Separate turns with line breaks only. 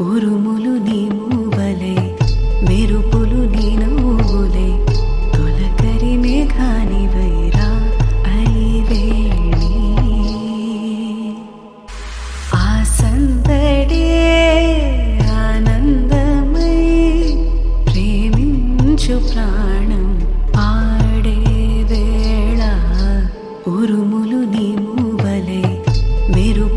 ఉరుములు నీ మూవలై మెరుపులు నీ నవ్వులై తొలకరి మేఘానివైరా అలివేణి ఆ సందడే ఆనందమై ప్రేమించు ప్రాణం పాడే వేళ ఉరుములు నీ మూవలై మెరుపు